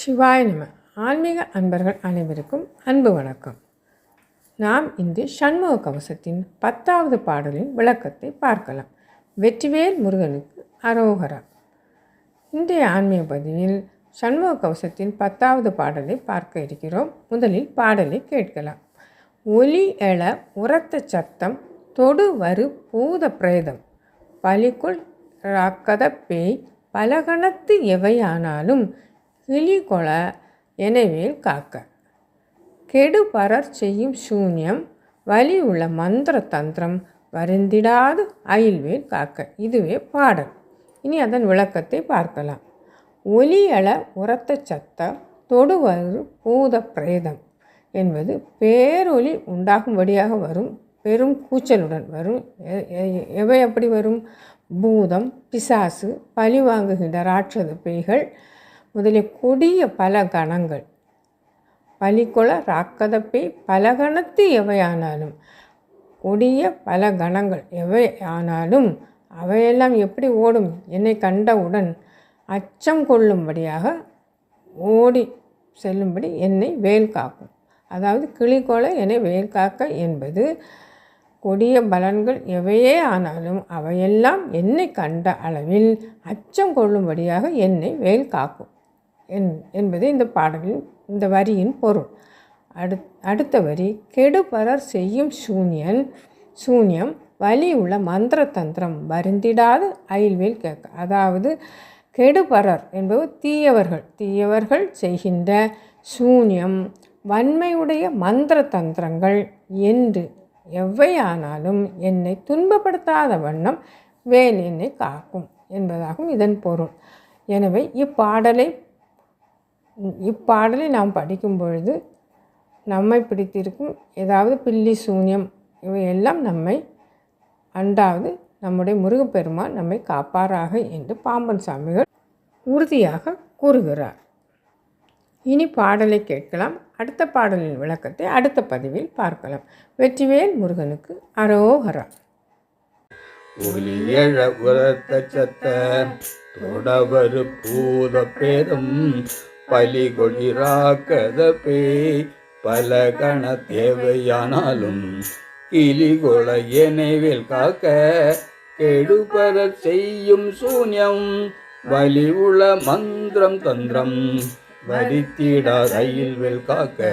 சிவாய நம. ஆன்மீக அன்பர்கள் அனைவருக்கும் அன்பு வணக்கம். நாம் இன்று சண்முக கவசத்தின் 10வது பாடலின் விளக்கத்தை பார்க்கலாம். வெற்றிவேல் முருகனுக்கு அரோகரா. இன்றைய ஆன்மீக பதிவில் சண்முக கவசத்தின் 10வது பாடலை பார்க்க இருக்கிறோம். முதலில் பாடலை கேட்கலாம். ஒலி எழ உரத்த சத்தம் தொடு வரு பூத பிரேதம் பலிக்குள் ராக்கத பேய் பலகணத்து எவையானாலும் கிளிகொள எனவேல் காக்க கெடுபரர் செய்யும் சூன்யம் வலி உள்ள மந்திர தந்திரம் வருந்திடாது அயில்வேல் காக்க. இதுவே பாடல். இனி அதன் விளக்கத்தை பார்க்கலாம். ஒலி எழ உரத்த சத்தம் தொடுவரு பூத பிரேதம் என்பது பேரொலி உண்டாகும்படியாக வரும் பெரும் கூச்சலுடன் வரும். எவை அப்படி வரும்? பூதம், பிசாசு, பழி வாங்குகின்ற ராட்சத பேய்கள் முதலிய கொடிய பல கணங்கள், பலிகொள ராக்கத பேய் பலகணத்து எவையானாலும், கொடிய பல கணங்கள் எவை ஆனாலும் அவையெல்லாம் எப்படி ஓடும்? என்னை கண்டவுடன் அச்சம் கொள்ளும்படியாக ஓடி செல்லும்படி என்னை வேல் காக்கும். அதாவது கிளிகொள என்னை வேல் காக்க என்பது கொடிய பலன்கள் எவையே ஆனாலும் அவையெல்லாம் என்னை கண்ட அளவில் அச்சம் கொள்ளும்படியாக என்னை வேல் காக்கும் என்பது இந்த பாடலின் இந்த வரியின் பொருள். அடுத்த வரி, கெடுபரர் செய்யும் சூன்யம் வலி உள்ள மந்திர தந்திரம் வருந்திடாது அயில்வேல் கேட்க. அதாவது கெடுபரர் என்பது தீயவர்கள் செய்கின்ற சூன்யம் வன்மையுடைய மந்திர தந்திரங்கள் என்று எவ்வையானாலும் என்னை துன்பப்படுத்தாத வண்ணம் வேல் என்னை காக்கும் என்பதாகும் இதன் பொருள். எனவே இப்பாடலை நாம் படிக்கும் பொழுது நம்மை பிடித்திருக்கும் ஏதாவது பில்லி சூன்யம் இவையெல்லாம் நம்மை அண்டாவது நம்முடைய முருகப்பெருமான் நம்மை காப்பாராக என்று பாம்பன் சாமிகள் உறுதியாக கூறுகிறார். இனி பாடலை கேட்கலாம். அடுத்த பாடலின் விளக்கத்தை அடுத்த பதிவில் பார்க்கலாம். வெற்றிவேல் முருகனுக்கு அரோகரா. ஒலி எழ உரத்த சத்த தொடவரு பூத பேதம் பலிகொழிராக்கத பேய் பல கண தேவையானாலும் கிளிகொள எனவேல் காக்க கெடுபர செய்யும் சூன்யம் வலி உள மந்திரம் தந்திரம் வரித்திடா அயில்வேல் காக்க